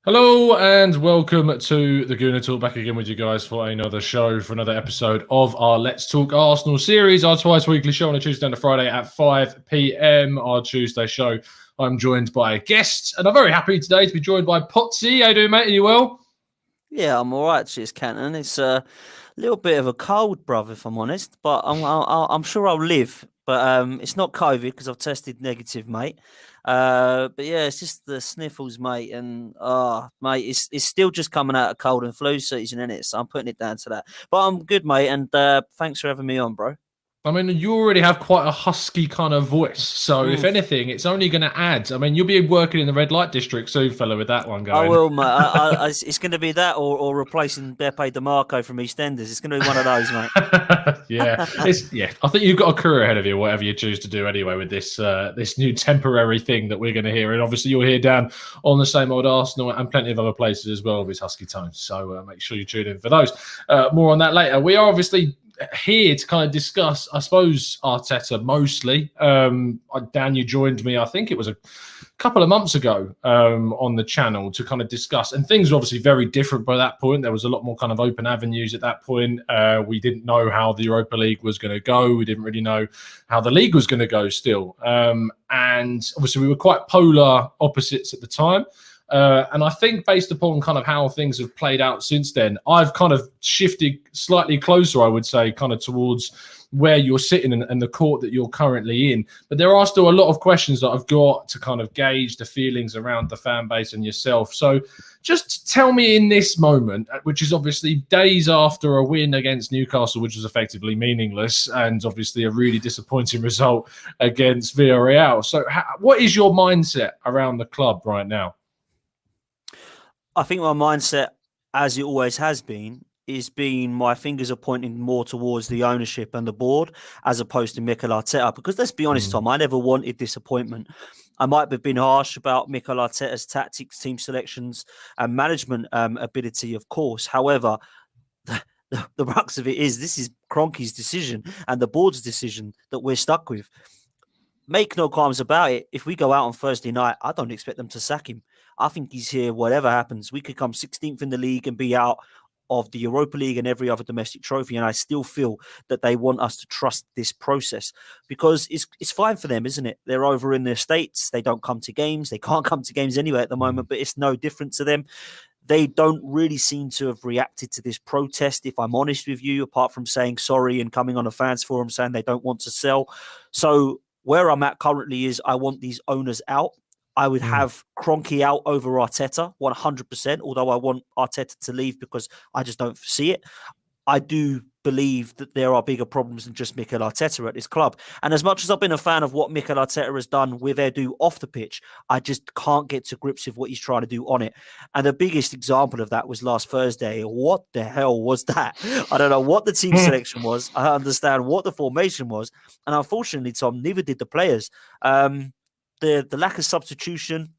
Hello and welcome to the Gooner Talk. Back again with you guys for another show, for another episode of our Let's Talk Arsenal series, our twice weekly show on a Tuesday and a Friday at 5 p.m. Our Tuesday show. I'm joined by guests, and I'm very happy today to be joined by Potsy. How you doing, mate? Are you well? Yeah, I'm all right. Cheers, Canton. It's a little bit of a cold, bruv, if I'm honest, but I'm sure I'll live. But it's not COVID because I've tested negative, mate. But yeah, it's just the sniffles, mate, and mate, it's still just coming out of cold and flu season, isn't it? So I'm putting it down to that. But I'm good, mate, and thanks for having me on, bro. I mean, you already have quite a husky kind of voice, so if Mm. anything, it's only going to add. I mean, you'll be working in the red light district soon, fella, with that one I going. will, mate. It's going to be that or replacing Beppe DeMarco from EastEnders. It's going to be one of those, mate. Yeah. I think you've got a career ahead of you, whatever you choose to do anyway, with this new temporary thing that we're going to hear, and obviously you'll hear down on the same old Arsenal and plenty of other places as well with his husky tones. So make sure you tune in for those. More on that later. We are obviously here to kind of discuss, I suppose, Arteta mostly. Dan, you joined me, I think it was a couple of months ago on the channel to kind of discuss, and things were obviously very different by that point. There was a lot more kind of open avenues at that point. We didn't know how the Europa League was going to go. We didn't really know how the league was going to go still. And obviously we were quite polar opposites at the time. And I think based upon kind of how things have played out since then, I've kind of shifted slightly closer, I would say, kind of towards where you're sitting and the court that you're currently in. But there are still a lot of questions that I've got to kind of gauge the feelings around the fan base and yourself. So just tell me in this moment, which is obviously days after a win against Newcastle, which was effectively meaningless, and obviously a really disappointing result against Villarreal. So what is your mindset around the club right now? I think my mindset, as it always has been, is being my fingers are pointing more towards the ownership and the board as opposed to Mikel Arteta. Because let's be honest, Tom, I never wanted disappointment. I might have been harsh about Mikel Arteta's tactics, team selections, and management ability, of course. However, the crux of it is this is Kroenke's decision and the board's decision that we're stuck with. Make no qualms about it. If we go out on Thursday night, I don't expect them to sack him. I think he's here, whatever happens. We could come 16th in the league and be out of the Europa League and every other domestic trophy. And I still feel that they want us to trust this process because it's fine for them, isn't it? They're over in their states. They don't come to games. They can't come to games anyway at the moment, but it's no different to them. They don't really seem to have reacted to this protest, if I'm honest with you, apart from saying sorry and coming on a fans forum saying they don't want to sell. So where I'm at currently is I want these owners out. I would have Kroenke out over Arteta 100%, although I want Arteta to leave because I just don't see it. I do believe that there are bigger problems than just Mikel Arteta at this club. And as much as I've been a fan of what Mikel Arteta has done with Edu off the pitch, I just can't get to grips with what he's trying to do on it. And the biggest example of that was last Thursday. What the hell was that? I don't know what the team selection was. I understand what the formation was. And unfortunately, Tom, neither did the players. The lack of substitution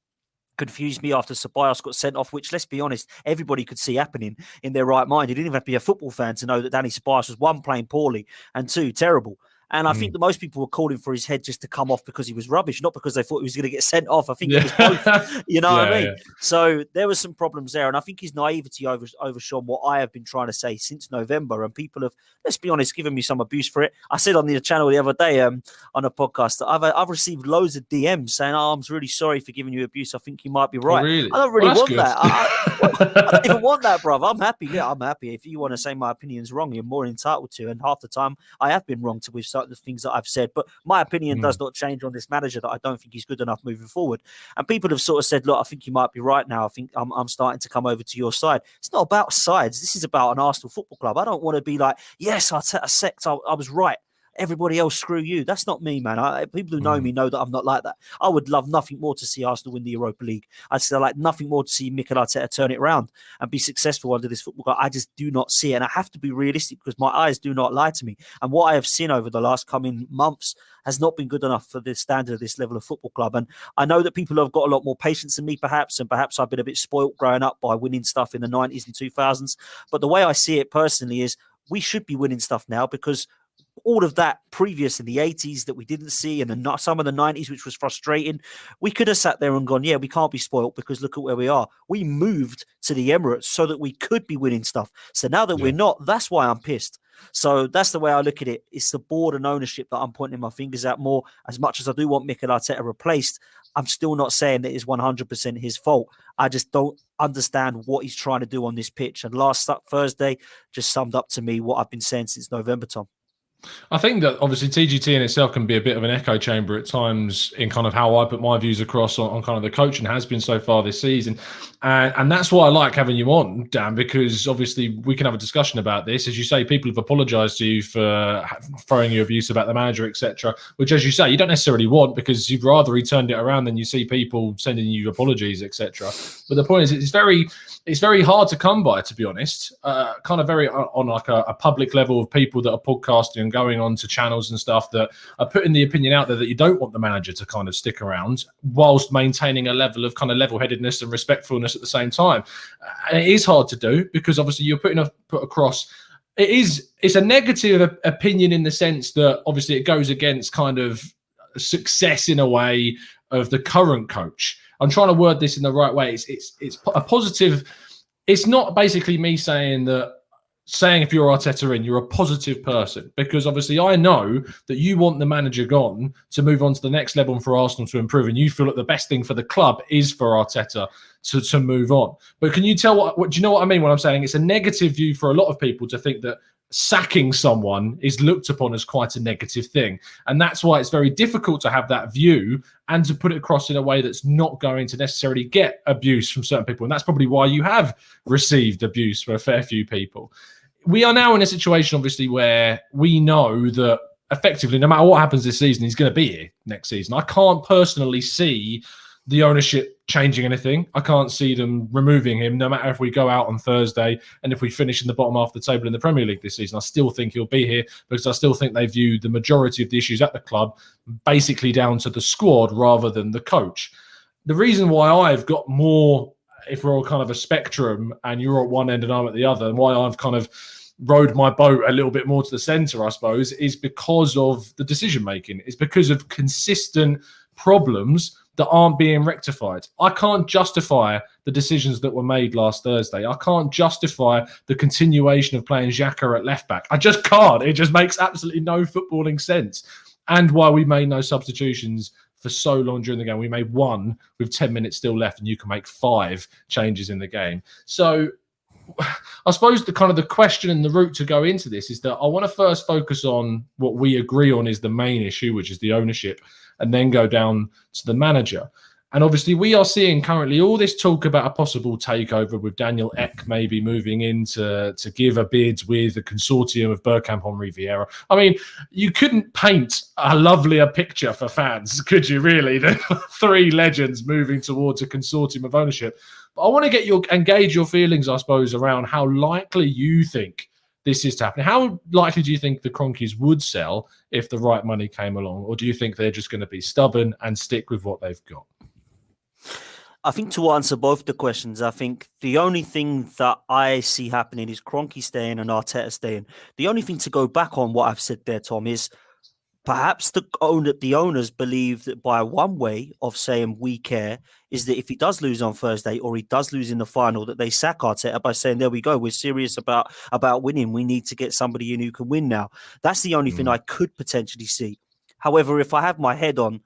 confused me after Ceballos got sent off, which, let's be honest, everybody could see happening in their right mind. You didn't even have to be a football fan to know that Danny Ceballos was, one, playing poorly, and two, terrible. And I think that most people were calling for his head just to come off because he was rubbish, not because they thought he was going to get sent off. I think it was both. You know what I mean? Yeah. So there were some problems there. And I think his naivety overshone what I have been trying to say since November. And people have, let's be honest, given me some abuse for it. I said on the channel the other day on a podcast that I've received loads of DMs saying, "Oh, I'm really sorry for giving you abuse. I think you might be right." Oh, really? I don't really want that. I don't even want that, bruv. I'm happy. Yeah, I'm happy. If you want to say my opinion's wrong, you're more entitled to. And half the time, I have been wrong with certain things that I've said. But my opinion does not change on this manager that I don't think he's good enough moving forward. And people have sort of said, "Look, I think you might be right now. I think I'm starting to come over to your side." It's not about sides. This is about an Arsenal Football Club. I don't want to be like, "Yes, Arteta sect. I was right. Everybody else, screw you." That's not me, man. People who know me know that I'm not like that. I would love nothing more to see Arsenal win the Europa League. I'd still like nothing more to see Mikel Arteta turn it around and be successful under this football club. I just do not see it. And I have to be realistic because my eyes do not lie to me. And what I have seen over the last coming months has not been good enough for the standard of this level of football club. And I know that people have got a lot more patience than me, perhaps, and perhaps I've been a bit spoilt growing up by winning stuff in the 90s and 2000s. But the way I see it personally is we should be winning stuff now because all of that previous in the 80s that we didn't see, and some of the 90s, which was frustrating. We could have sat there and gone, yeah, we can't be spoiled because look at where we are. We moved to the Emirates so that we could be winning stuff. So now that we're not, that's why I'm pissed. So that's the way I look at it. It's the board and ownership that I'm pointing my fingers at more. As much as I do want Mikel Arteta replaced, I'm still not saying that it's 100% his fault. I just don't understand what he's trying to do on this pitch. And last Thursday just summed up to me what I've been saying since November, Tom. I think that obviously TGT in itself can be a bit of an echo chamber at times in kind of how I put my views across on kind of the coaching has been so far this season. And that's why I like having you on, Dan, because obviously we can have a discussion about this. As you say, people have apologised to you for throwing you abuse about the manager, etc., which, as you say, you don't necessarily want because you'd rather he turned it around than you see people sending you apologies, etc. But the point is, it's very hard to come by, to be honest. Kind of very on like a public level of people that are podcasting and going on to channels and stuff that are putting the opinion out there that you don't want the manager to kind of stick around whilst maintaining a level of kind of level-headedness and respectfulness at the same time. And it is hard to do because obviously you're put across. It's a negative opinion in the sense that obviously it goes against kind of success in a way of the current coach. I'm trying to word this in the right way. It's a positive. It's not basically me saying if you're Arteta in, you're a positive person, because obviously I know that you want the manager gone to move on to the next level and for Arsenal to improve, and you feel that the best thing for the club is for Arteta to move on. But can you tell what do you know what I mean when I'm saying it's a negative view for a lot of people to think that sacking someone is looked upon as quite a negative thing, and that's why it's very difficult to have that view and to put it across in a way that's not going to necessarily get abuse from certain people. And that's probably why you have received abuse for a fair few people. We are now in a situation, obviously, where we know that effectively, no matter what happens this season, he's going to be here next season. I can't personally see the ownership changing anything. I can't see them removing him, no matter if we go out on Thursday and if we finish in the bottom half of the table in the Premier League this season. I still think he'll be here because I still think they view the majority of the issues at the club basically down to the squad rather than the coach. The reason why I've got more, if we're all kind of a spectrum and you're at one end and I'm at the other, and why I've kind of rode my boat a little bit more to the centre, I suppose, is because of the decision making. It's because of consistent problems that aren't being rectified. I can't justify the decisions that were made last Thursday. I can't justify the continuation of playing Xhaka at left back. I just can't. It just makes absolutely no footballing sense. And why we made no substitutions for so long during the game. We made one with 10 minutes still left, and you can make 5 changes in the game. So I suppose the question and the route to go into this is that I want to first focus on what we agree on is the main issue, which is the ownership, and then go down to the manager. And obviously we are seeing currently all this talk about a possible takeover with Daniel Ek maybe moving in to give a bid with a consortium of Bergkamp, Henry, Vieira. I mean, you couldn't paint a lovelier picture for fans, could you really? The 3 legends moving towards a consortium of ownership. But I want to engage your feelings, I suppose, around how likely you think this is to happen. How likely do you think the Kroenkes would sell if the right money came along? Or do you think they're just going to be stubborn and stick with what they've got? I think to answer both the questions, I think the only thing that I see happening is Kroenke staying and Arteta staying. The only thing to go back on what I've said there, Tom, is perhaps the owners believe that by one way of saying we care is that if he does lose on Thursday or he does lose in the final, that they sack Arteta by saying, there we go, we're serious about winning. We need to get somebody in who can win now. That's the only thing I could potentially see. However, if I have my head on,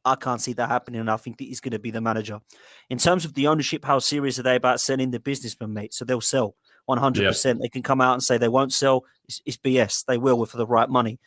I can't see that happening, and I think that he's going to be the manager. In terms of the ownership, how serious are they about selling the businessman, mate? So they'll sell 100%. Yeah. They can come out and say they won't sell. It's BS. They will for the right money.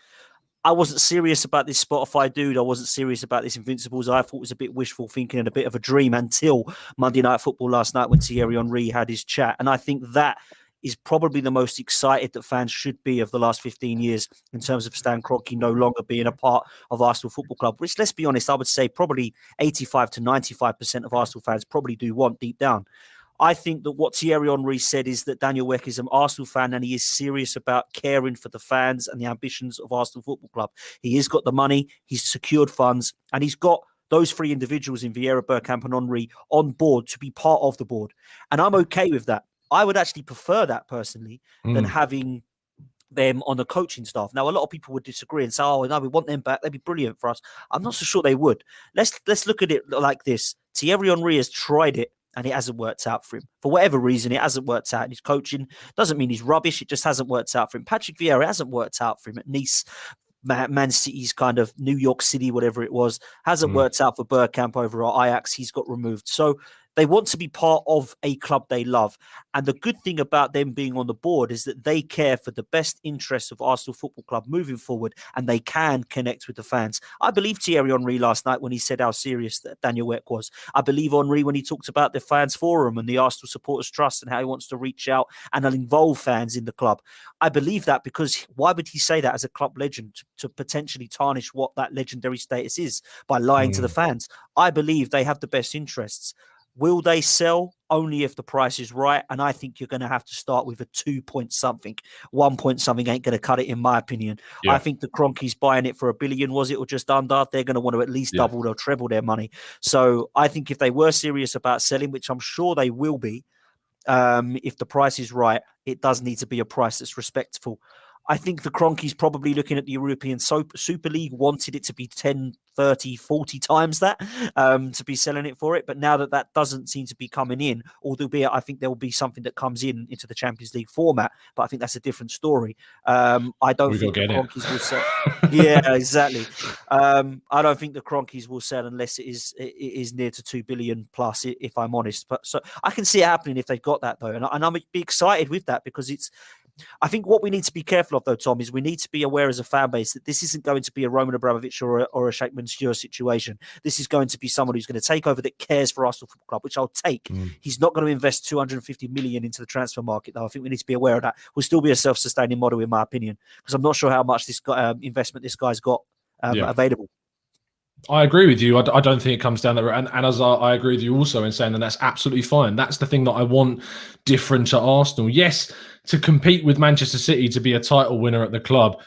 I wasn't serious about this Spotify dude. I wasn't serious about this Invincibles. I thought it was a bit wishful thinking and a bit of a dream until Monday Night Football last night when Thierry Henry had his chat. And I think that is probably the most excited that fans should be of the last 15 years in terms of Stan Kroenke no longer being a part of Arsenal Football Club, which, let's be honest, I would say probably 85 to 95% of Arsenal fans probably do want deep down. I think that what Thierry Henry said is that Daniel Ek is an Arsenal fan and he is serious about caring for the fans and the ambitions of Arsenal Football Club. He has got the money, he's secured funds, and he's got those 3 individuals in Vieira, Bergkamp and Henry on board to be part of the board. And I'm okay with that. I would actually prefer that personally than having them on the coaching staff. Now, a lot of people would disagree and say, "Oh, no, we want them back. They'd be brilliant for us." I'm not so sure they would. Let's look at it like this: Thierry Henry has tried it, and it hasn't worked out for him. For whatever reason, it hasn't worked out. And his coaching doesn't mean he's rubbish. It just hasn't worked out for him. Patrick Vieira hasn't worked out for him at Nice. Man City's kind of New York City, whatever it was, hasn't worked out for Bergkamp over at Ajax. He's got removed. So they want to be part of a club they love. And the good thing about them being on the board is that they care for the best interests of Arsenal Football Club moving forward, and they can connect with the fans. I believe Thierry Henry last night when he said how serious that Daniel Ek was. I believe Henry when he talked about the fans forum and the Arsenal Supporters Trust and how he wants to reach out and involve fans in the club. I believe that because why would he say that as a club legend to potentially tarnish what that legendary status is by lying to the fans? I believe they have the best interests. Will they sell? Only if the price is right. And I think you're going to have to start with a 2 point something. 1 point something ain't going to cut it, in my opinion. Yeah. I think the Kroenkes buying it for $1 billion, was it, or just under? They're going to want to at least double or treble their money. So I think if they were serious about selling, which I'm sure they will be, if the price is right, it does need to be a price that's respectful. I think the Kroenkes probably looking at the European Super League wanted it to be 10, 30, 40 times that to be selling it for it. But now that doesn't seem to be coming in, albeit I think there will be something that comes into the Champions League format. But I think that's a different story. I don't think the Kroenkes will sell. Yeah, exactly. I don't think the Kroenkes will sell unless it is near to 2 billion plus, if I'm honest. But so I can see it happening if they've got that, though. And I'm be excited with that because I think what we need to be careful of, though, Tom, is we need to be aware as a fan base that this isn't going to be a Roman Abramovich or a Sheikh Mansour situation. This is going to be someone who's going to take over that cares for Arsenal Football Club, which I'll take. He's not going to invest 250 million into the transfer market, though. I think we need to be aware of that. Will still be a self-sustaining model, in my opinion, because I'm not sure how much this investment this guy's got available. I agree with you. I don't think it comes down that route. And as I agree with you also in saying that that's absolutely fine. That's the thing that I want different at Arsenal. Yes, to compete with Manchester City, to be a title winner at the club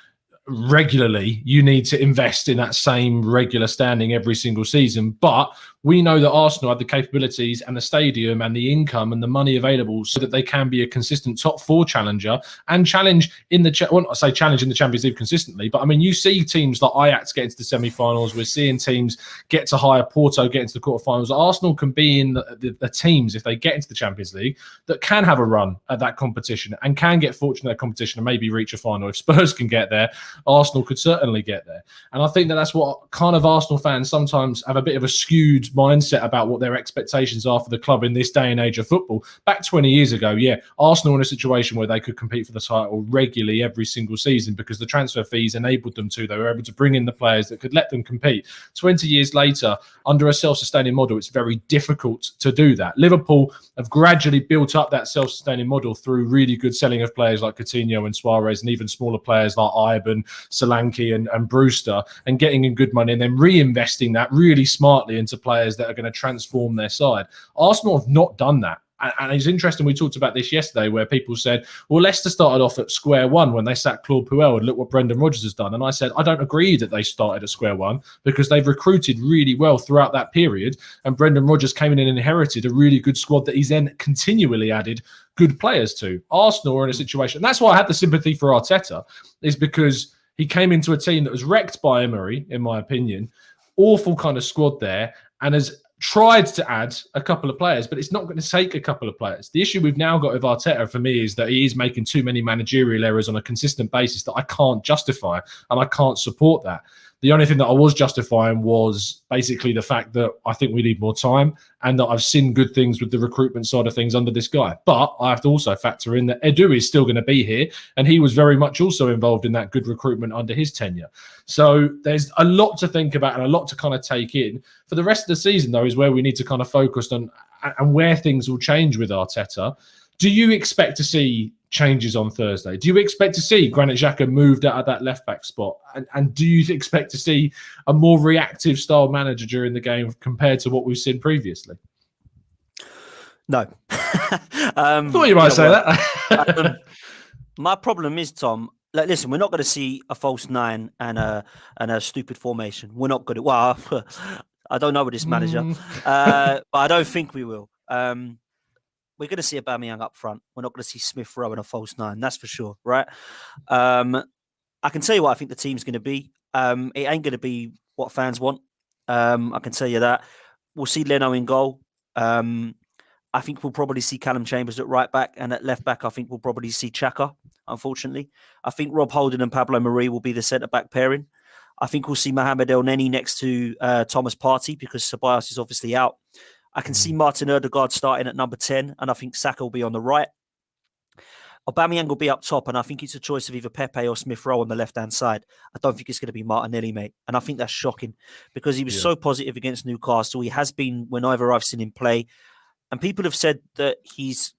regularly, you need to invest in that same regular standing every single season. But we know that Arsenal have the capabilities and the stadium and the income and the money available so that they can be a consistent top four challenger and challenge in the well, I say challenge in the Champions League consistently, but I mean, you see teams like Ajax get into the semi-finals. We're seeing teams get to higher, Porto get into the quarterfinals. Arsenal can be in the teams, if they get into the Champions League, that can have a run at that competition and can get fortunate at that competition and maybe reach a final. If Spurs can get there, Arsenal could certainly get there. And I think that that's what kind of Arsenal fans sometimes have a bit of a skewed mindset about what their expectations are for the club in this day and age of football. Back 20 years ago, yeah, Arsenal were in a situation where they could compete for the title regularly every single season because the transfer fees enabled them to. They were able to bring in the players that could let them compete. 20 years later, under a self-sustaining model, it's very difficult to do that. Liverpool have gradually built up that self-sustaining model through really good selling of players like Coutinho and Suarez and even smaller players like Iben, Solanke and Brewster, and getting in good money and then reinvesting that really smartly into players that are going to transform their side. Arsenal have not done that. And it's interesting, we talked about this yesterday where people said, well, Leicester started off at square one when they sacked Claude Puel and look what Brendan Rodgers has done. And I said, I don't agree that they started at square one because they've recruited really well throughout that period. And Brendan Rodgers came in and inherited a really good squad that he's then continually added good players to. Arsenal are in a situation, and that's why I had the sympathy for Arteta, is because he came into a team that was wrecked by Emery, in my opinion, awful kind of squad there, and has tried to add a couple of players, but it's not going to take a couple of players. The issue we've now got with Arteta for me is that he is making too many managerial errors on a consistent basis that I can't justify, and I can't support that. The only thing that I was justifying was basically the fact that I think we need more time and that I've seen good things with the recruitment side of things under this guy. But I have to also factor in that Edu is still going to be here, and he was very much also involved in that good recruitment under his tenure. So there's a lot to think about and a lot to kind of take in. For the rest of the season, though, is where we need to kind of focus on and where things will change with Arteta. Do you expect to see changes on Thursday? Do you expect to see Granit Xhaka moved out of that left-back spot? And do you expect to see a more reactive style manager during the game compared to what we've seen previously? No. I thought you might say that. My problem is, Tom, like, listen, we're not going to see a false nine and a stupid formation. We're not going to. Well, I don't know with this manager, but I don't think we will. we're going to see Aubameyang up front. We're not going to see Smith Rowe and a false nine. That's for sure, right? I can tell you what I think the team's going to be. It ain't going to be what fans want. I can tell you that. We'll see Leno in goal. I think we'll probably see Callum Chambers at right back, and at left back, I think we'll probably see Xhaka, unfortunately. I think Rob Holding and Pablo Mari will be the centre-back pairing. I think we'll see Mohamed El Neni next to Thomas Partey because Ceballos is obviously out. I can see Martin Ødegaard starting at number 10, and I think Saka will be on the right. Aubameyang will be up top, and I think it's a choice of either Pepe or Smith Rowe on the left-hand side. I don't think it's going to be Martinelli, mate. And I think that's shocking because he was so positive against Newcastle. He has been whenever I've seen him play. And people have said that he's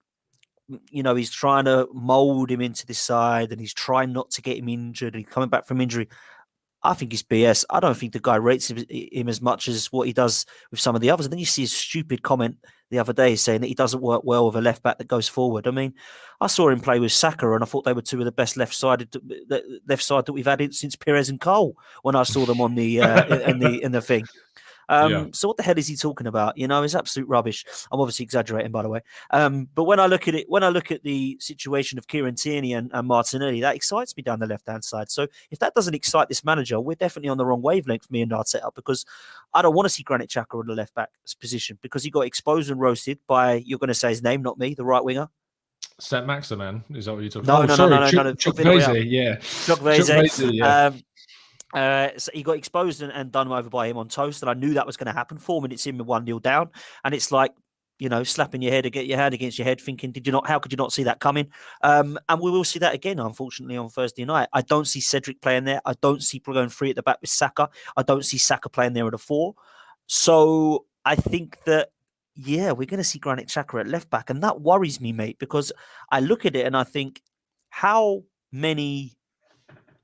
trying to mould him into this side and he's trying not to get him injured and he's coming back from injury. I think it's BS. I don't think the guy rates him as much as what he does with some of the others. And then you see his stupid comment the other day saying that he doesn't work well with a left back that goes forward. I mean, I saw him play with Saka and I thought they were two of the best left side that we've had since Perez and Cole when I saw them on the in the thing. So what the hell is he talking about? It's absolute rubbish. I'm obviously exaggerating, by the way. But when I look at the situation of Kieran Tierney and Martinelli, that excites me down the left-hand side. So if that doesn't excite this manager, we're definitely on the wrong wavelength, me and Arteta, because I don't want to see Granit Xhaka in the left-back position because he got exposed and roasted by, you're going to say his name, not me, the right winger. Saint Maximin, is that what you're talking about? No. Chukwueze, yeah. Chukwueze, yeah. So he got exposed and done over by him on toast, and I knew that was going to happen. 4 minutes in with 1-0 down, and it's like, slapping your head to get your hand against your head, thinking, how could you not see that coming? And we will see that again, unfortunately, on Thursday night. I don't see Cedric playing there. I don't see people going free at the back with Saka. I don't see Saka playing there at a 4. So I think that, we're going to see Granit Xhaka at left back, and that worries me, mate, because I look at it and I think, how many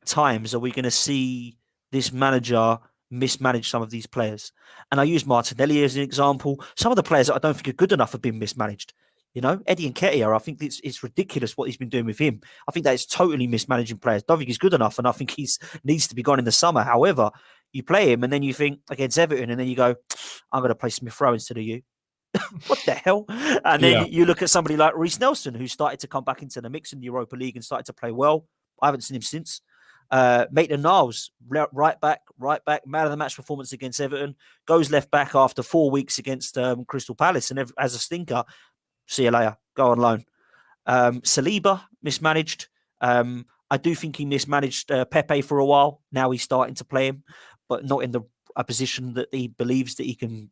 times are we going to see this manager mismanage some of these players? And I use Martinelli as an example. Some of the players that I don't think are good enough have been mismanaged. Eddie Nketiah, I think it's ridiculous what he's been doing with him. I think that is totally mismanaging players. Don't think he's good enough, and I think he needs to be gone in the summer. However, you play him, and then you think against Everton, and then you go, I'm going to play Smith Rowe instead of you. What the hell? And then you look at somebody like Reece Nelson, who started to come back into the mix in the Europa League and started to play well. I haven't seen him since. Maitland-Niles, right back, man of the match performance against Everton, goes left back after 4 weeks against Crystal Palace, and as a stinker, see you later, go on loan. Saliba, mismanaged. I do think he mismanaged Pepe for a while. Now he's starting to play him, but not in a position that he believes that he can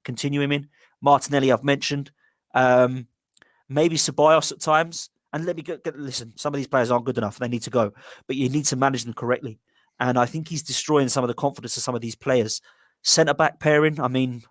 continue him in. Martinelli, I've mentioned. Maybe Ceballos at times. And let me listen, some of these players aren't good enough. They need to go. But you need to manage them correctly. And I think he's destroying some of the confidence of some of these players. Centre-back pairing, I mean,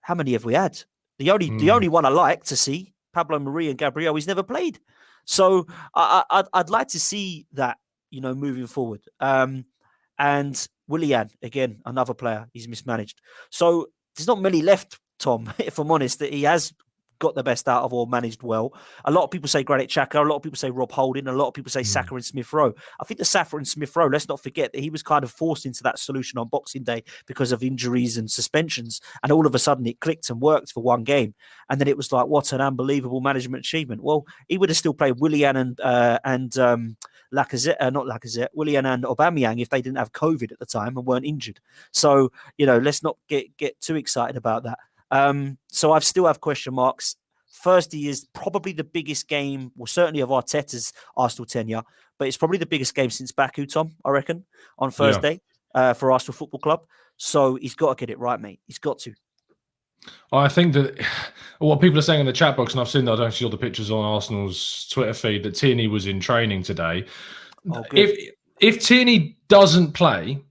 how many have we had? The only one I like to see, Pablo Mari and Gabriel, he's never played. So I'd like to see that, moving forward. And Willian, again, another player, he's mismanaged. So there's not many left, Tom, if I'm honest, that he has got the best out of or managed well. A lot of people say Granit Xhaka, a lot of people say Rob Holding, a lot of people say Saka and Smith Rowe. I think the Saka and Smith Rowe, let's not forget that he was kind of forced into that solution on Boxing Day because of injuries and suspensions, and all of a sudden it clicked and worked for one game, and then it was like, what an unbelievable management achievement. Well, he would have still played Willian and Lacazette, Willian and Aubameyang if they didn't have COVID at the time and weren't injured. So, let's not get too excited about that. So I still have question marks. Thursday is probably the biggest game, well, certainly of Arteta's Arsenal tenure, but it's probably the biggest game since Baku, Tom, I reckon, on Thursday for Arsenal Football Club. So he's got to get it right, mate. He's got to. I think that what people are saying in the chat box, and I've seen that, I don't see all the pictures on Arsenal's Twitter feed, that Tierney was in training today. Oh, if Tierney doesn't play,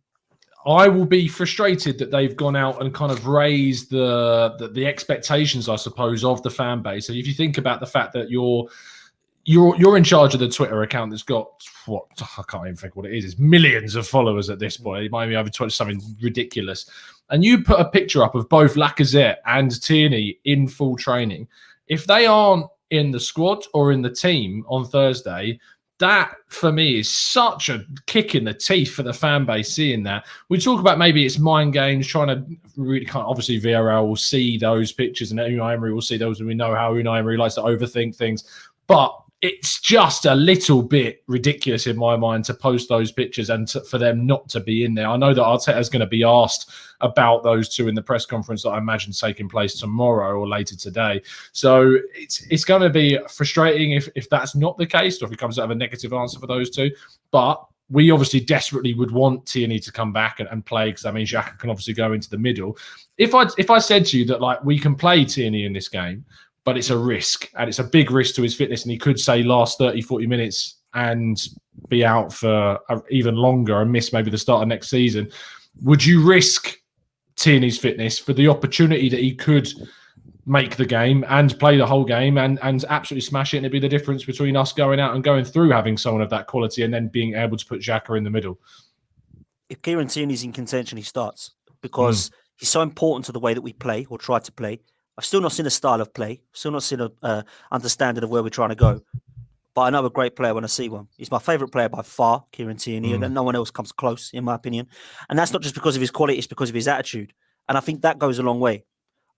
I will be frustrated that they've gone out and kind of raised the expectations, I suppose, of the fan base. And if you think about the fact that you're in charge of the Twitter account that's got what, I can't even think what it is. It's millions of followers at this point. It might be over Twitter, something ridiculous. And you put a picture up of both Lacazette and Tierney in full training. If they aren't in the squad or in the team on Thursday, that for me is such a kick in the teeth for the fan base seeing that. We talk about maybe it's mind games, trying to really kind of, obviously Villarreal will see those pictures and Unai Emery will see those, and we know how Unai Emery likes to overthink things. But it's just a little bit ridiculous in my mind to post those pictures and for them not to be in there. I know that Arteta is going to be asked about those two in the press conference that I imagine taking place tomorrow or later today. So it's going to be frustrating if that's not the case, or if he comes out of a negative answer for those two. But we obviously desperately would want Tierney to come back and play, because that means Xhaka can obviously go into the middle. If I said to you that like we can play Tierney in this game, but it's a risk, and it's a big risk to his fitness, and he could say last 30, 40 minutes and be out for even longer and miss maybe the start of next season, would you risk Tierney's fitness for the opportunity that he could make the game and play the whole game and absolutely smash it, and it'd be the difference between us going out and going through having someone of that quality and then being able to put Xhaka in the middle? If Kieran Tierney's in contention, he starts, because he's so important to the way that we play or try to play. I've still not seen a style of play. Still not seen a understanding of where we're trying to go. But I know a great player when I see one. He's my favourite player by far, Kieran Tierney, and no one else comes close, in my opinion. And that's not just because of his quality, it's because of his attitude. And I think that goes a long way.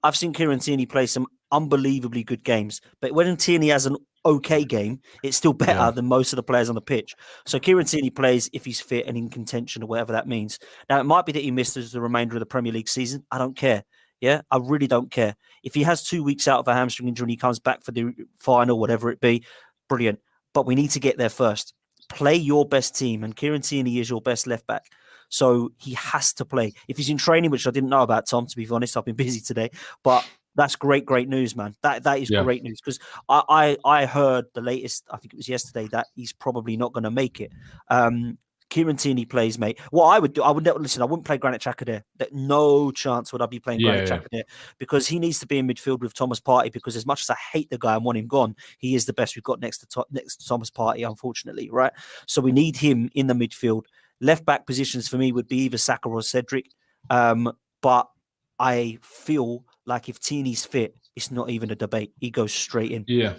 I've seen Kieran Tierney play some unbelievably good games, but when Tierney has an okay game, it's still better than most of the players on the pitch. So Kieran Tierney plays if he's fit and in contention, or whatever that means. Now, it might be that he misses the remainder of the Premier League season. I don't care. Yeah, I really don't care. If he has 2 weeks out of a hamstring injury and he comes back for the final, whatever it be, brilliant. But we need to get there first. Play your best team, and Kieran Tierney is your best left back. So he has to play. If he's in training, which I didn't know about, Tom, to be honest, I've been busy today. But that's great news, man. That is great news, because I heard the latest, I think it was yesterday, that he's probably not going to make it. Kieran Tierney plays, mate. What I would do, I wouldn't play Granit Xhaka there. No chance would I be playing Granit Xhaka there, because he needs to be in midfield with Thomas Partey, because as much as I hate the guy and want him gone, he is the best we've got next to Thomas Partey, unfortunately, right? So we need him in the midfield. Left back positions for me would be either Saka or Cedric. But I feel like if Tierney's fit, it's not even a debate. He goes straight in. Yeah.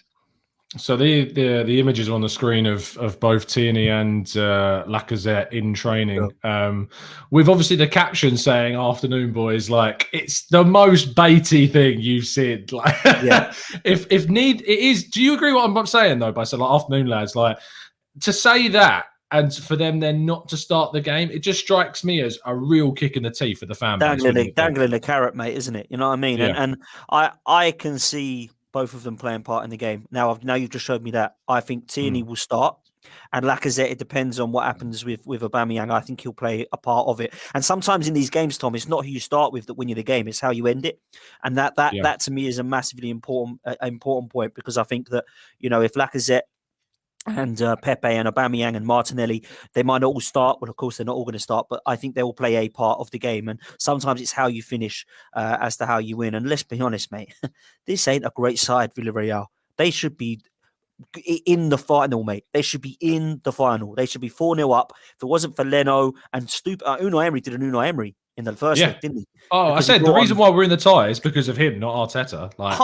So the images on the screen of both Tierney and Lacazette in training, with obviously the caption saying "Afternoon, boys." Like, it's the most baity thing you've seen. Like, if need it is. Do you agree what I'm saying though? By saying like "Afternoon, lads," like to say that and for them then not to start the game, it just strikes me as a real kick in the teeth for the fan base. Dangling the carrot, mate, isn't it? You know what I mean? Yeah. And I can see both of them playing part in the game. Now you've just showed me that. I think Tierney will start, and Lacazette, it depends on what happens with Aubameyang. I think he'll play a part of it. And sometimes in these games, Tom, it's not who you start with that win you the game; it's how you end it. And that to me is a massively important point, because I think that, you know, if Lacazette and Pepe and Aubameyang and Martinelli, they might not all start. Well, of course, they're not all going to start, but I think they will play a part of the game. And sometimes it's how you finish as to how you win. And let's be honest, mate, this ain't a great side, Villarreal. They should be in the final, mate. They should be in the final. They should be 4-0 up. If it wasn't for Leno and Unai Emery did an Unai Emery in the first leg, didn't he? Oh, because I said the reason why we're in the tie is because of him, not Arteta. Like,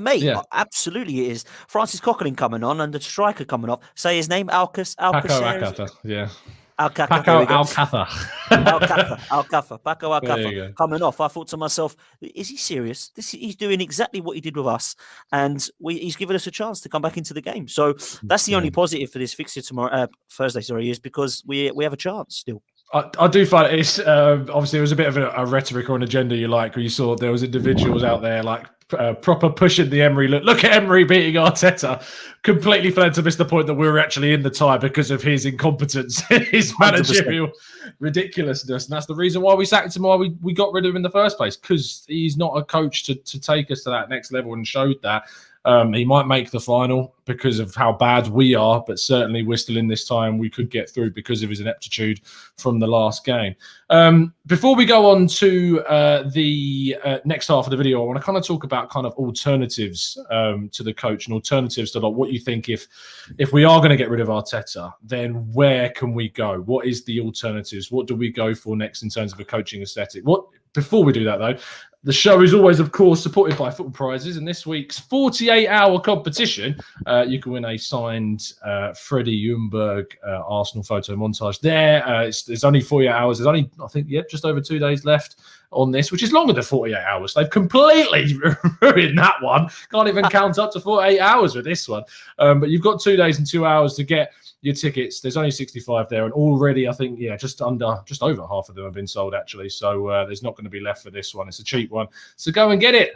mate, absolutely it is. Francis Coquelin coming on and the striker coming off. Say his name, Alcacer. Paco Alcacer coming off. I thought to myself, is he serious? He's doing exactly what he did with us, and he's given us a chance to come back into the game. So that's the only positive for this fixture tomorrow, Thursday, is because we have a chance still. I do find it's obviously it was a bit of a rhetoric or an agenda where you saw there was individuals out there like proper pushing the Emery look at Emery beating Arteta, completely failed to miss the point that we were actually in the tie because of his incompetence, his managerial ridiculousness, and that's the reason why we sacked him, why we got rid of him in the first place, because he's not a coach to take us to that next level, and showed that. He might make the final because of how bad we are, but certainly we're still in this time. We could get through because of his ineptitude from the last game. Before we go on to the next half of the video, I want to kind of talk about kind of alternatives to the coach and alternatives to like what you think if we are going to get rid of Arteta, then where can we go? What is the alternatives? What do we go for next in terms of a coaching aesthetic? before we do that, though, the show is always, of course, supported by Football Prizes. And this week's 48-hour competition, you can win a signed Freddie Ljungberg Arsenal photo montage there. It's only 48 hours. There's only, I think, just over 2 days left on this, which is longer than 48 hours. They've completely ruined that one. Can't even count up to 48 hours with this one. But you've got 2 days and 2 hours to get your tickets. There's only 65 there, and already I think just over half of them have been sold actually. So there's not going to be left for this one. It's a cheap one, so go and get it.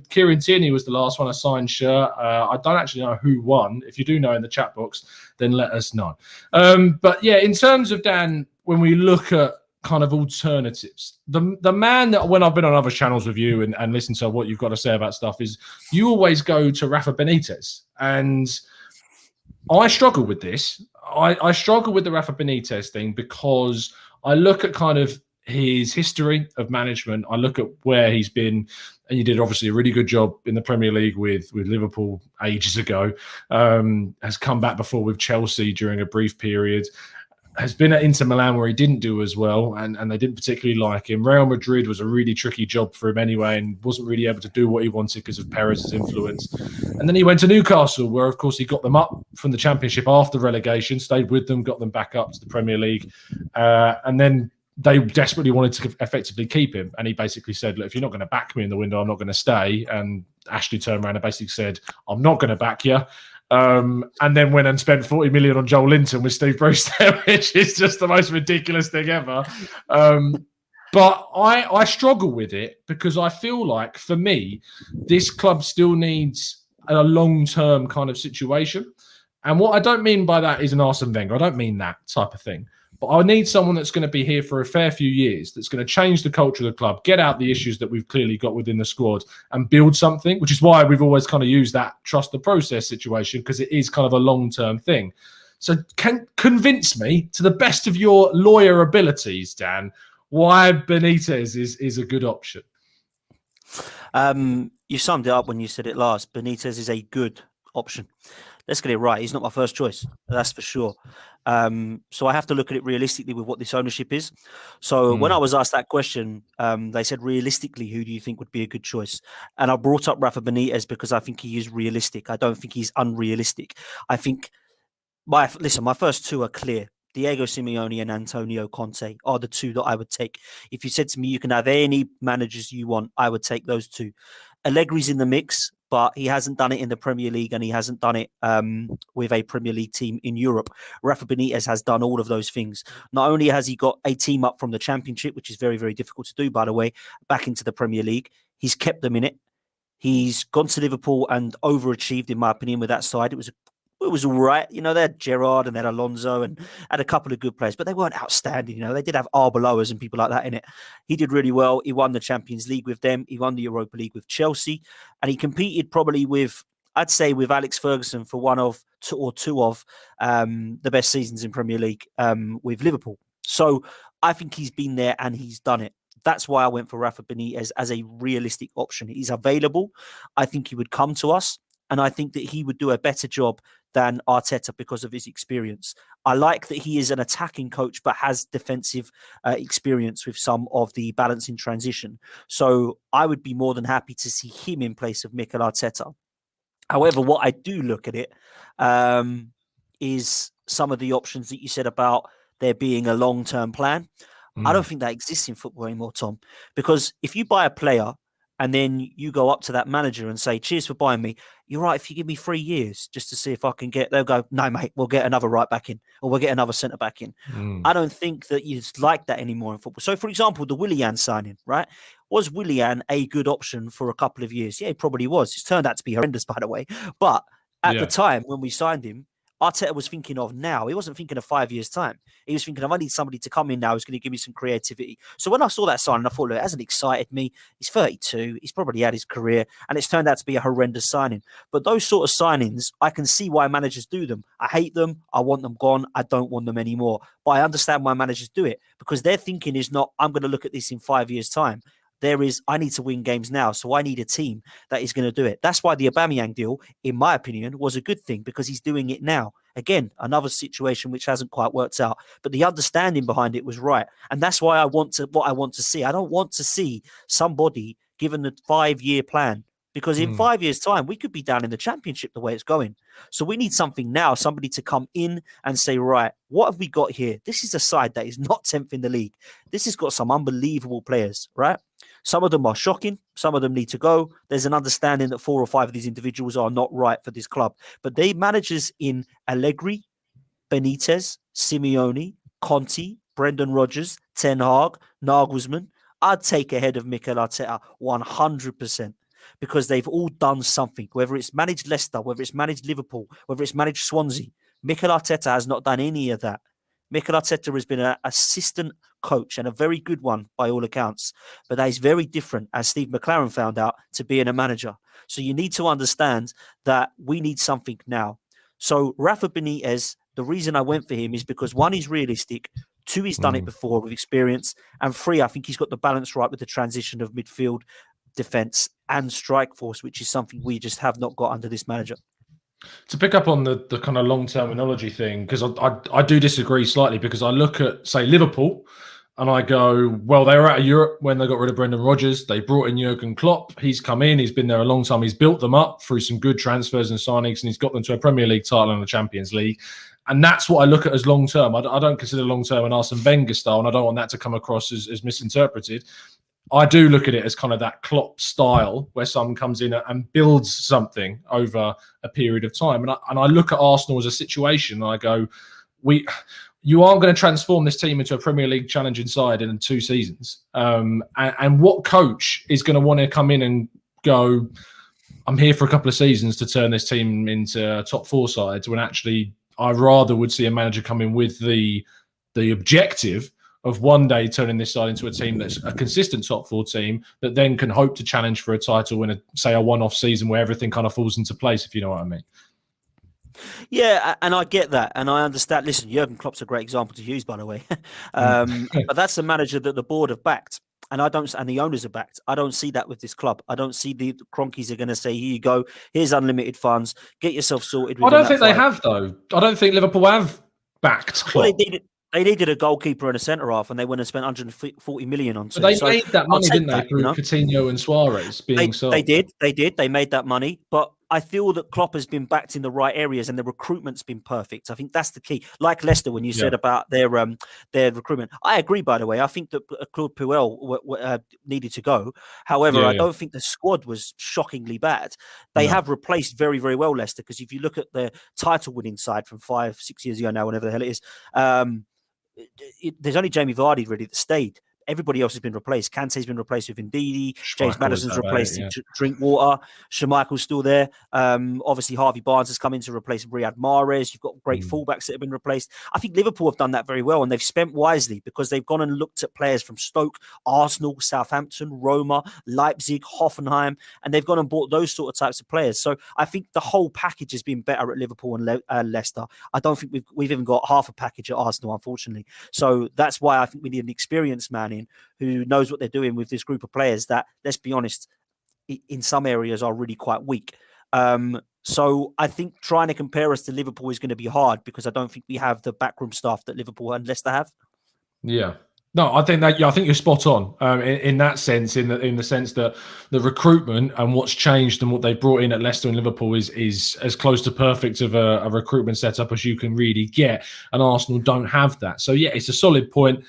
Kieran Tierney was the last one, a signed shirt. I don't actually know who won. If you do know in the chat box, then let us know. But yeah, in terms of Dan, when we look at kind of alternatives, the man that when I've been on other channels with you and listen to what you've got to say about stuff is you always go to Rafa Benitez, and I struggle with this. I struggle with the Rafa Benitez thing because I look at kind of his history of management. I look at where he's been, and he did obviously a really good job in the Premier League with Liverpool ages ago. Has come back before with Chelsea during a brief period. Has been at Inter Milan where he didn't do as well, and they didn't particularly like him. Real Madrid was a really tricky job for him anyway, and wasn't really able to do what he wanted because of Perez's influence. And then he went to Newcastle, where of course he got them up from the Championship after relegation, stayed with them, got them back up to the Premier League, and then they desperately wanted to effectively keep him. And he basically said, look, if you're not going to back me in the window, I'm not going to stay. And Ashley turned around and basically said, I'm not going to back you. And then went and spent 40 million on Joel Linton with Steve Bruce there, which is just the most ridiculous thing ever. But I struggle with it because I feel like, for me, this club still needs a long-term kind of situation. And what I don't mean by that is an Arsene Wenger. I don't mean that type of thing. But I need someone that's going to be here for a fair few years, that's going to change the culture of the club, get out the issues that we've clearly got within the squad and build something, which is why we've always kind of used that trust the process situation, because it is kind of a long-term thing. So convince me to the best of your lawyer abilities, Dan, why Benitez is a good option. You summed it up when you said it last. Benitez is a good option. Let's get it right. He's not my first choice. That's for sure. So I have to look at it realistically with what this ownership is. So when I was asked that question, they said, realistically, who do you think would be a good choice? And I brought up Rafa Benitez because I think he is realistic. I don't think he's unrealistic. I think my first two are clear. Diego Simeone and Antonio Conte are the two that I would take. If you said to me, you can have any managers you want, I would take those two. Allegri's in the mix, but he hasn't done it in the Premier League and he hasn't done it with a Premier League team in Europe. Rafa Benitez has done all of those things. Not only has he got a team up from the Championship, which is very, very difficult to do, by the way, back into the Premier League, he's kept them in it. He's gone to Liverpool and overachieved, in my opinion, with that side. It was all right. They had Gerrard and they had Alonso and had a couple of good players, but they weren't outstanding. They did have Arbeloas and people like that in it. He did really well. He won the Champions League with them. He won the Europa League with Chelsea. And he competed probably with Alex Ferguson for one of two of the best seasons in Premier League with Liverpool. So I think he's been there and he's done it. That's why I went for Rafa Benitez as a realistic option. He's available. I think he would come to us. And I think that he would do a better job than Arteta because of his experience. I like that he is an attacking coach, but has defensive experience with some of the balance in transition. So I would be more than happy to see him in place of Mikel Arteta. However, what I do look at it is some of the options that you said about there being a long-term plan. I don't think that exists in football anymore, Tom, because if you buy a player and then you go up to that manager and say, cheers for buying me. You're right, if you give me 3 years just to see if I can they'll go, no, mate, we'll get another right back in or we'll get another centre back in. I don't think that it's like that anymore in football. So, for example, the Willian signing, right? Was Willian a good option for a couple of years? Yeah, it probably was. It's turned out to be horrendous, by the way. But at the time when we signed him, Arteta was thinking of now. He wasn't thinking of 5 years' time. He was thinking of, I need somebody to come in now who's going to give me some creativity. So when I saw that signing, I thought, look, it hasn't excited me. He's 32. He's probably had his career. And it's turned out to be a horrendous signing. But those sort of signings, I can see why managers do them. I hate them. I want them gone. I don't want them anymore. But I understand why managers do it. Because their thinking is not, I'm going to look at this in 5 years' time. There is, I need to win games now, so I need a team that is going to do it. That's why the Aubameyang deal, in my opinion, was a good thing because he's doing it now. Again, another situation which hasn't quite worked out, but the understanding behind it was right. And that's why what I want to see. I don't want to see somebody given the 5-year plan, because in 5 years' time, we could be down in the Championship the way it's going. So we need something now, somebody to come in and say, right, what have we got here? This is a side that is not 10th in the league. This has got some unbelievable players, right? Some of them are shocking. Some of them need to go. There's an understanding that 4 or 5 of these individuals are not right for this club. But they managers in Allegri, Benitez, Simeone, Conte, Brendan Rodgers, Ten Hag, Nagelsmann, I'd take ahead of Mikel Arteta 100%, because they've all done something, whether it's managed Leicester, whether it's managed Liverpool, whether it's managed Swansea. Mikel Arteta has not done any of that. Mikel Arteta has been an assistant coach, and a very good one by all accounts. But that is very different, as Steve McLaren found out, to being a manager. So you need to understand that we need something now. So Rafa Benitez, the reason I went for him is because 1, he's realistic. 2, he's done it before with experience. And 3, I think he's got the balance right with the transition of midfield, defence and strike force, which is something we just have not got under this manager. To pick up on the kind of long terminology thing, because I do disagree slightly, because I look at, say, Liverpool and I go, well, they were out of Europe when they got rid of Brendan Rodgers. They brought in Jurgen Klopp. He's come in. He's been there a long time. He's built them up through some good transfers and signings, and he's got them to a Premier League title and a Champions League. And that's what I look at as long term. I don't consider long term an Arsene Wenger style, and I don't want that to come across as misinterpreted. I do look at it as kind of that Klopp style, where someone comes in and builds something over a period of time. And I look at Arsenal as a situation, and I go, you are going to transform this team into a Premier League challenging side in 2 seasons. And what coach is going to want to come in and go, I'm here for a couple of seasons to turn this team into a top 4 side, when actually I rather would see a manager come in with the objective of one day turning this side into a team that's a consistent top 4 team that then can hope to challenge for a title in a one-off season where everything kind of falls into place, if you know what I mean. Yeah, and I get that, and I understand. Listen, Jurgen Klopp's a great example to use, by the way. But that's a manager that the board have backed, and the owners are backed. I don't see that with this club. I don't see the Cronkies are going to say, "Here you go, here's unlimited funds, get yourself sorted." I don't think they have, though. I don't think Liverpool have backed Klopp. Well, they needed a goalkeeper and a centre half, and they went and spent 140 million on 2. But they made that money, didn't they, through Coutinho and Suarez being sold? They did. They made that money, but I feel that Klopp has been backed in the right areas, and the recruitment's been perfect. I think that's the key. Like Leicester, when you said about their recruitment, I agree. By the way, I think that Claude Puel needed to go. However, I don't think the squad was shockingly bad. They have replaced very, very well Leicester, because if you look at the title-winning side from 5-6 years ago now, whenever the hell it is, there's only Jamie Vardy really that stayed. Everybody else has been replaced. Kante's been replaced with Ndidi. James Maddison's replaced Drinkwater. Schmeichel's still there. Obviously, Harvey Barnes has come in to replace Riyad Mahrez. You've got great fullbacks that have been replaced. I think Liverpool have done that very well, and they've spent wisely, because they've gone and looked at players from Stoke, Arsenal, Southampton, Roma, Leipzig, Hoffenheim, and they've gone and bought those sort of types of players. So I think the whole package has been better at Liverpool and Leicester. I don't think we've even got half a package at Arsenal, unfortunately. So that's why I think we need an experienced man who knows what they're doing with this group of players that, let's be honest, in some areas are really quite weak. So I think trying to compare us to Liverpool is going to be hard, because I don't think we have the backroom staff that Liverpool and Leicester have. Yeah. No, I think I think you're spot on in that sense, in the sense that the recruitment and what's changed and what they brought in at Leicester and Liverpool is as close to perfect of a recruitment setup as you can really get, and Arsenal don't have that. So yeah, it's a solid point.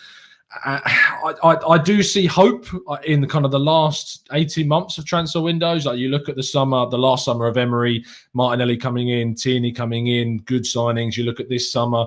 I do see hope in the kind of the last 18 months of transfer windows. Like, you look at the last summer of Emery, Martinelli coming in, Tierney coming in, good signings. You look at this summer,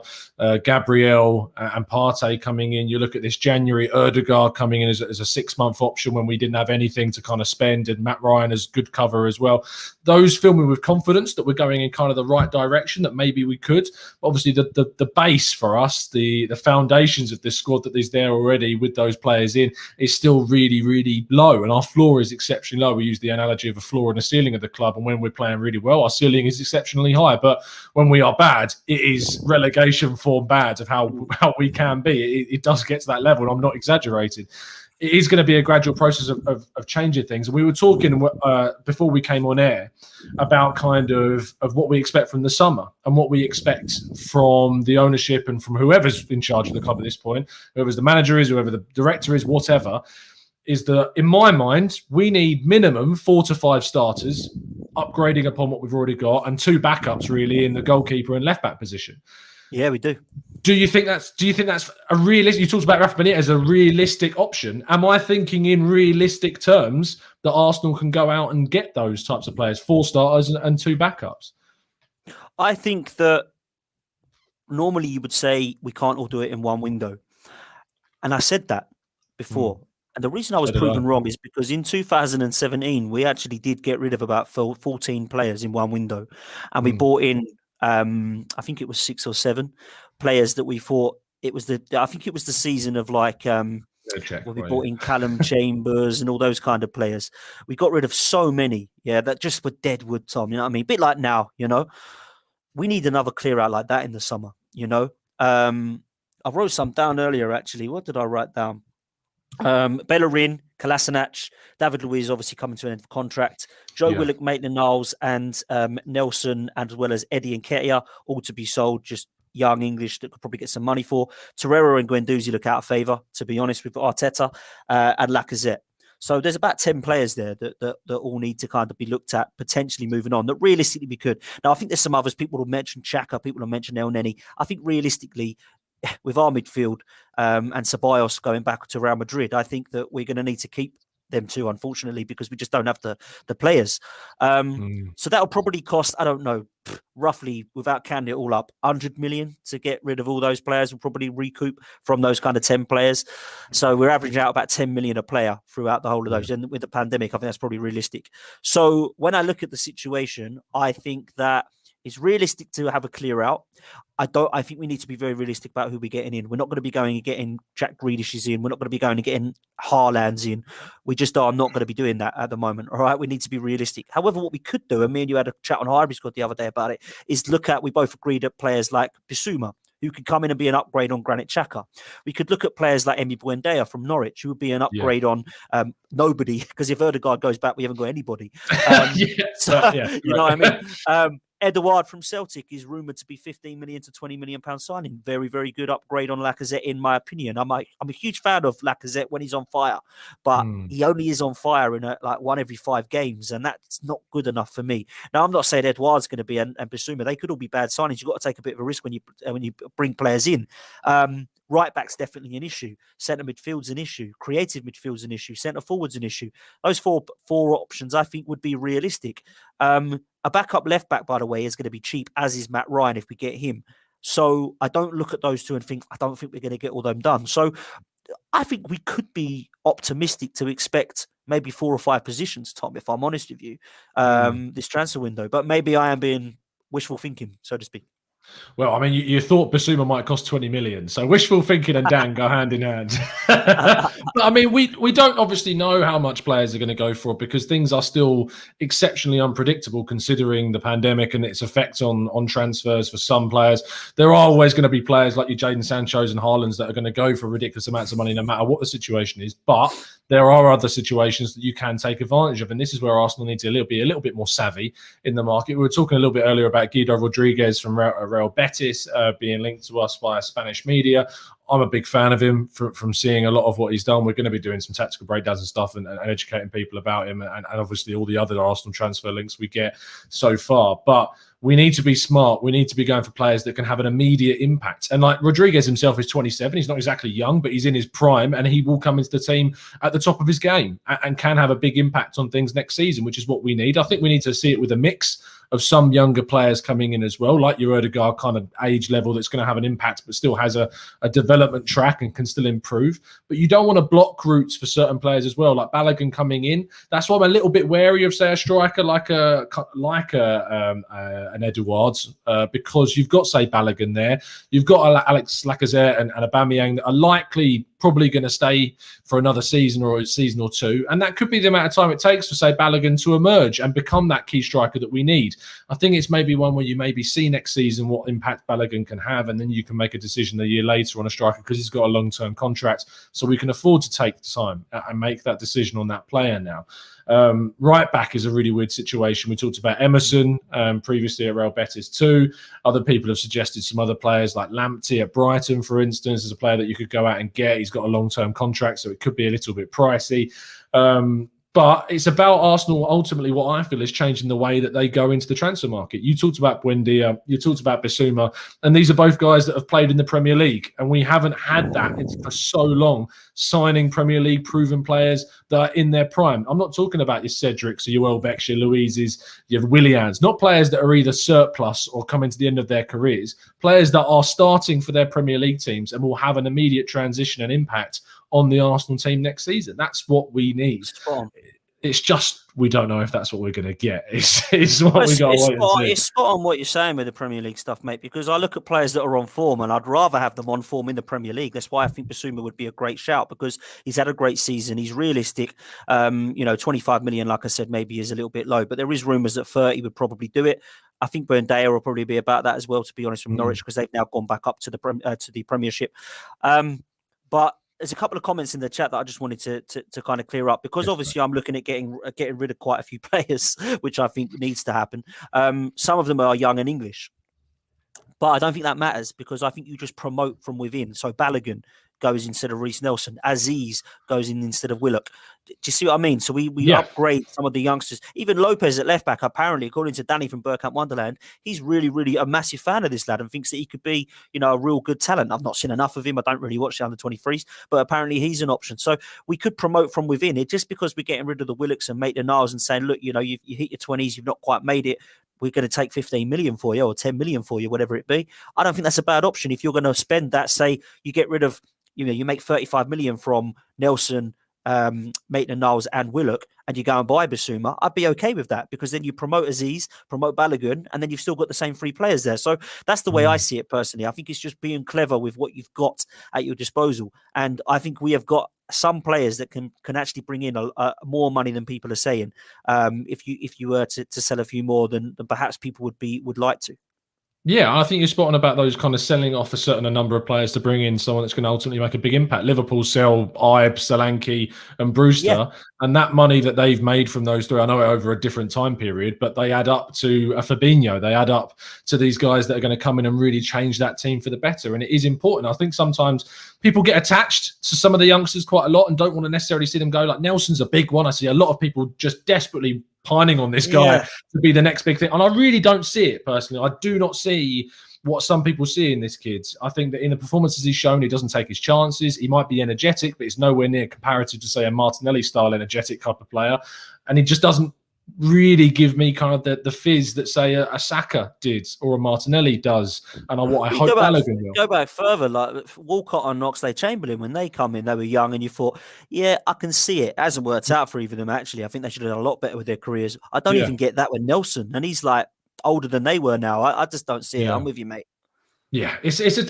Gabriel and Partey coming in. You look at this January, Ødegaard coming in as a 6-month option when we didn't have anything to kind of spend, and Matt Ryan as good cover as well. Those fill me with confidence that we're going in kind of the right direction, that maybe we could. Obviously, the base for us, the foundations of this squad that is there already with those players in, is still really, really low, and our floor is exceptionally low. We use the analogy of a floor and a ceiling of the club, and when we're playing really well, our ceiling is exceptionally high, but when we are bad, it is relegation form bad of how we can be. It does get to that level, and I'm not exaggerating. it is going to be a gradual process of changing things. And we were talking before we came on air about kind of what we expect from the summer and what we expect from the ownership and from whoever's in charge of the club at this point, whoever's the manager is, whoever the director is, whatever, is that, in my mind, we need minimum 4 to 5 starters, upgrading upon what we've already got, and 2 backups really in the goalkeeper and left back position. Yeah, we do. Do you think that's a realistic? You talked about Rafa Benitez as a realistic option. Am I thinking in realistic terms that Arsenal can go out and get those types of players, 4 starters and 2 backups? I think that normally you would say we can't all do it in one window, and I said that before. And the reason I was proven wrong is because in 2017 we actually did get rid of about 14 players in one window, and we bought in. I think it was 6 or 7 players that we thought it was I think it was the season of like when we bought in Callum Chambers and all those kind of players. We got rid of so many, that just were dead wood, Tom. You know what I mean? A bit like now, we need another clear out like that in the summer. I wrote some down earlier actually. What did I write down? Bellerin, Kolasinac, David Luiz obviously coming to an end of contract. Joe Willock, Maitland-Niles, and Nelson, as well as Eddie Nketiah, all to be sold. Just young English that could probably get some money for. Torreira and Guendouzi look out of favour, to be honest, with Arteta and Lacazette. So there's about 10 players there that all need to kind of be looked at, potentially moving on, that realistically we could. Now, I think there's some others. People will mention Xhaka, people will mention El Neni. I think realistically, with our midfield and Ceballos going back to Real Madrid, I think that we're going to need to keep them 2, unfortunately, because we just don't have the players. So that'll probably cost, I don't know, roughly, without counting it all up, 100 million to get rid of all those players. We'll probably recoup from those kind of 10 players. So we're averaging out about 10 million a player throughout the whole of those. And with the pandemic, I think that's probably realistic. So when I look at the situation, I think that it's realistic to have a clear out. I think we need to be very realistic about who we're getting in. We're not going to be going and getting Jack Grealish's in. We're not going to be going and getting Haaland's in. We just are not going to be doing that at the moment. All right, we need to be realistic. However, what we could do, and me and you had a chat on Highbury Squad the other day about it, is look at, we both agreed at players like Bissouma, who could come in and be an upgrade on Granit Xhaka. We could look at players like Emi Buendia from Norwich, who would be an upgrade on nobody, because if Ødegaard goes back, we haven't got anybody. You know what I mean? Edouard from Celtic is rumoured to be 15 million to 20 million pound signing. Very, very good upgrade on Lacazette, in my opinion. I'm a huge fan of Lacazette when he's on fire, but he only is on fire in like 1 every 5 games, and that's not good enough for me. Now, I'm not saying Edouard's going to be and Bissouma. They could all be bad signings. You've got to take a bit of a risk when you bring players in. Right back's definitely an issue. Centre midfield's an issue. Creative midfield's an issue. Centre forward's an issue. Those four options, I think, would be realistic. A backup left back, by the way, is going to be cheap, as is Matt Ryan if we get him. So I don't look at those two and think, I don't think we're going to get all them done. So I think we could be optimistic to expect maybe 4 or 5 positions, Tom, if I'm honest with you, this transfer window. But maybe I am being wishful thinking, so to speak. Well, I mean, you thought Bissouma might cost 20 million, so wishful thinking and Dan go hand in hand. But I mean, we don't obviously know how much players are going to go for, because things are still exceptionally unpredictable considering the pandemic and its effect on transfers for some players. There are always going to be players like your Jadon Sanchos and Haalands that are going to go for ridiculous amounts of money no matter what the situation is. But there are other situations that you can take advantage of, and this is where Arsenal needs to be a little bit more savvy in the market. We were talking a little bit earlier about Guido Rodriguez from Real Betis being linked to us via Spanish media. I'm a big fan of him from seeing a lot of what he's done. We're going to be doing some tactical breakdowns and stuff and educating people about him and obviously all the other Arsenal transfer links we get so far. But we need to be smart. We need to be going for players that can have an immediate impact. And like Rodriguez himself is 27. He's not exactly young, but he's in his prime, and he will come into the team at the top of his game and can have a big impact on things next season, which is what we need. I think we need to see it with a mix of some younger players coming in as well, like your Ødegaard kind of age level that's going to have an impact but still has a development track and can still improve. But you don't want to block routes for certain players as well, like Balogun coming in. That's why I'm a little bit wary of, say, a striker like an Edouard, because you've got, say, Balogun there. You've got Alex Lacazette and Aubameyang that are likely probably going to stay for another season or a season or two. And that could be the amount of time it takes for, say, Balogun to emerge and become that key striker that we need. I think it's maybe one where you maybe see next season what impact Balogun can have, and then you can make a decision a year later on a striker because he's got a long-term contract. So we can afford to take the time and make that decision on that player now. Right back is a really weird situation. We talked about Emerson previously at Real Betis too. Other people have suggested some other players like Lamptey at Brighton, for instance, as a player that you could go out and get. He's got a long-term contract, so it could be a little bit pricey. But it's about Arsenal. Ultimately, what I feel is changing the way that they go into the transfer market. You talked about Buendia, you talked about Bissouma, and these are both guys that have played in the Premier League, and we haven't had that for so long. Signing Premier League proven players that are in their prime. I'm not talking about your Cedrics or your Welbecks, your Louises, your Willians, not players that are either surplus or coming to the end of their careers. Players that are starting for their Premier League teams and will have an immediate transition and impact on the Arsenal team next season. That's what we need. It's just we don't know if that's what we're going to get. It's what we got to wait and see. It's spot on what you're saying with the Premier League stuff, mate, because I look at players that are on form and I'd rather have them on form in the Premier League. That's why I think Bissouma would be a great shout, because he's had a great season. He's realistic. 25 million, like I said, maybe is a little bit low, but there is rumours that 30 would probably do it. I think Buendia will probably be about that as well, to be honest, from Norwich, because they've now gone back up to the Premiership. But there's a couple of comments in the chat that I just wanted to kind of clear up, because obviously I'm looking at getting rid of quite a few players, which I think needs to happen. Some of them are young and English, but I don't think that matters, because I think you just promote from within. So Balogun goes instead of Reece Nelson. Aziz goes in instead of Willock. Do you see what I mean? So we upgrade some of the youngsters. Even Lopez at left back, apparently, according to Danny from Bergkamp Wonderland, he's really, really a massive fan of this lad and thinks that he could be, a real good talent. I've not seen enough of him. I don't really watch the under-23s, but apparently he's an option. So we could promote from within it, just because we're getting rid of the Willocks and Maitland-Niles and saying, look, you hit your 20s, you've not quite made it. We're going to take 15 million for you or 10 million for you, whatever it be. I don't think that's a bad option. If you're going to spend that, say you get rid of, you make 35 million from Nelson, Maitland-Niles and Willock, and you go and buy Bissouma, I'd be okay with that, because then you promote Aziz, promote Balogun, and then you've still got the same three players there. So that's the way I see it personally. I think it's just being clever with what you've got at your disposal. And I think we have got some players that can actually bring in a more money than people are saying. If you were to sell a few more than perhaps people would like to. Yeah, I think you're spot on about those kind of selling off a certain number of players to bring in someone that's going to ultimately make a big impact. Liverpool sell Ibe, Solanke and Brewster, and that money that they've made from those three, I know over a different time period, but they add up to a Fabinho. They add up to these guys that are going to come in and really change that team for the better. And it is important. I think sometimes people get attached to some of the youngsters quite a lot and don't want to necessarily see them go. Like Nelson's a big one. I see a lot of people just desperately pining on this guy to be the next big thing. And I really don't see it personally. I do not see what some people see in this kid. I think that in the performances he's shown, he doesn't take his chances. He might be energetic, but it's nowhere near comparative to, say, a Martinelli-style energetic type of player. And he just doesn't really give me kind of the fizz that, say, a Saka did or a Martinelli does. And what I hope Balogun will. Go back further, like Walcott and Oxlade-Chamberlain, when they come in, they were young, and you thought, yeah, I can see it. It hasn't worked out for either of them, actually. I think they should have done a lot better with their careers. I don't even get that with Nelson, and he's like older than they were now. I just don't see it. I'm with you, mate. Yeah,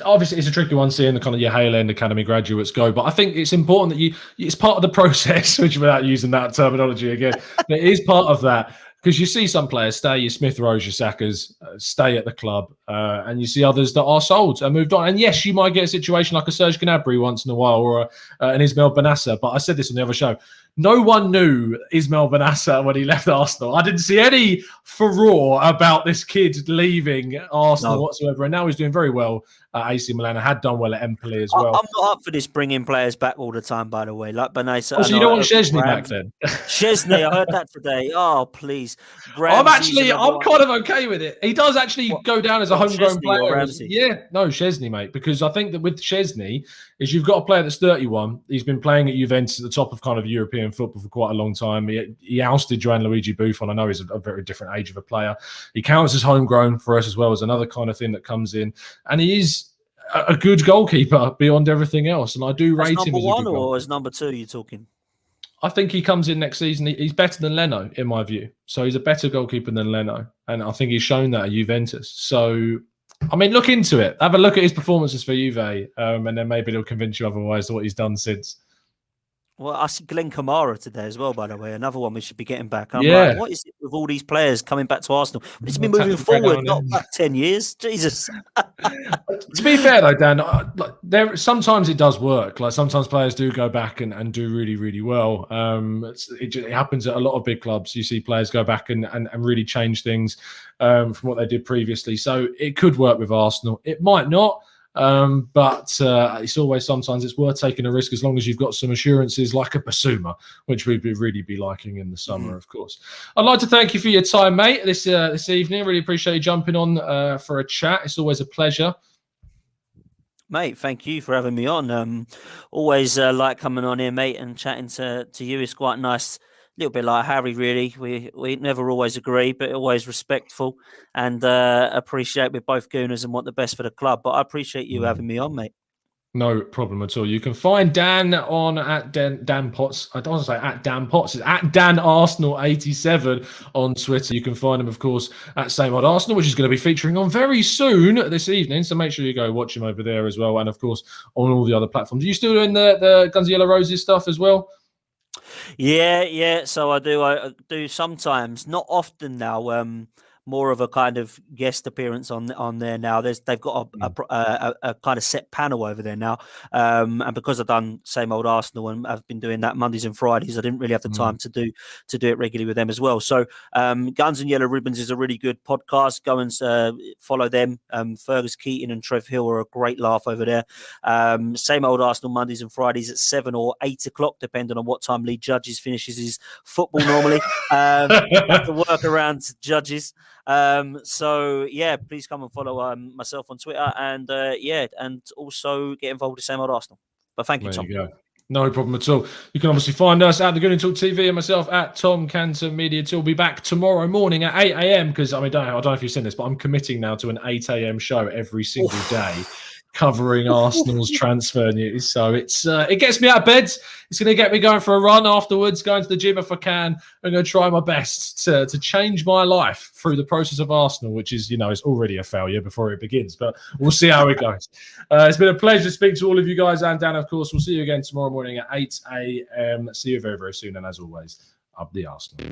obviously it's a tricky one seeing the kind of your Hale End Academy graduates go, but I think it's important that it's part of the process, which without using that terminology again, it is part of that, because you see some players stay, your Smith Rowe, your Sakas, stay at the club, and you see others that are sold and moved on. And yes, you might get a situation like a Serge Gnabry once in a while, or an Ismail Benassa, but I said this on the other show. No one knew Ismail Benassa when he left Arsenal. I didn't see any furore about this kid leaving Arsenal whatsoever. And now he's doing very well at AC Milan. I had done well at Empoli as well. I'm not up for this bringing players back all the time, by the way. Like Benassa. Oh, so you don't want Szczesny back then? Szczesny, I heard that today. Oh, please. I'm kind of okay with it. He does actually go down as a homegrown player. Szczesny, mate. Because I think that with Szczesny, is you've got a player that's 31. He's been playing at Juventus at the top of kind of European football for quite a long time. He ousted Gianluigi Buffon. I know he's a very different age of a player. He counts as homegrown for us as well, as another kind of thing that comes in. And he is a good goalkeeper beyond everything else. And I do rate him as number one, or as number two, you're talking? I think he comes in next season. He's better than Leno, in my view. So he's a better goalkeeper than Leno. And I think he's shown that at Juventus. So I mean, look into it. Have a look at his performances for Juve, and then maybe it'll convince you otherwise to what he's done since. Well, I see Glenn Kamara today as well, by the way. Another one we should be getting back. I'm Yeah. like, what is it with all these players coming back to Arsenal? We need to be moving forward, not back 10 years. Jesus. To be fair, though, Dan, there sometimes it does work. Like sometimes players do go back and do really, really well. It happens at a lot of big clubs. You see players go back and really change things from what they did previously. So it could work with Arsenal. It might not. But it's always sometimes it's worth taking a risk as long as you've got some assurances like a Basuma, which we'd really be liking in the summer, of course. I'd like to thank you for your time, mate, this evening. Really appreciate you jumping on for a chat. It's always a pleasure. Mate, thank you for having me on. Always like coming on here, mate, and chatting to you. It's quite nice. A little bit like Harry, really. We never always agree, but always respectful and appreciate we're both gooners and want the best for the club. But I appreciate you having me on, mate. No problem at all. You can find Dan on at Dan Potts. I don't want to say at Dan Potts. It's at Dan Arsenal 87 on Twitter. You can find him, of course, at Same Old Arsenal, which is going to be featuring on very soon this evening. So make sure you go watch him over there as well. And of course, on all the other platforms. Are you still doing the Guns N' Yellow Roses stuff as well? Yeah. So I do sometimes, not often now. More of a kind of guest appearance on there now. They've got a kind of set panel over there now, and because I've done Same Old Arsenal and I've been doing that Mondays and Fridays, I didn't really have the time to do it regularly with them as well. So Guns and Yellow Ribbons is a really good podcast. Go and follow them. Fergus Keating and Trev Hill are a great laugh over there. Same Old Arsenal Mondays and Fridays at 7 or 8 o'clock, depending on what time Lee Judges finishes his football normally. Have to work around Judges. So yeah, please come and follow myself on Twitter and and also get involved with Same Old Arsenal. But thank you, Tom. There you go. No problem at all. You can obviously find us at the Good and Talk TV and myself at Tom Cantor Media. We'll be back tomorrow morning at 8 a.m. because I don't know if you've seen this, but I'm committing now to an 8 a.m. show every single day, covering Arsenal's transfer news. So it gets me out of bed. It's going to get me going for a run afterwards, going to the gym if I can. I'm going to try my best to change my life through the process of Arsenal, which is, is already a failure before it begins. But we'll see how it goes. It's been a pleasure to speak to all of you guys. And Dan, of course, we'll see you again tomorrow morning at 8 a.m. See you very, very soon. And as always, up the Arsenal.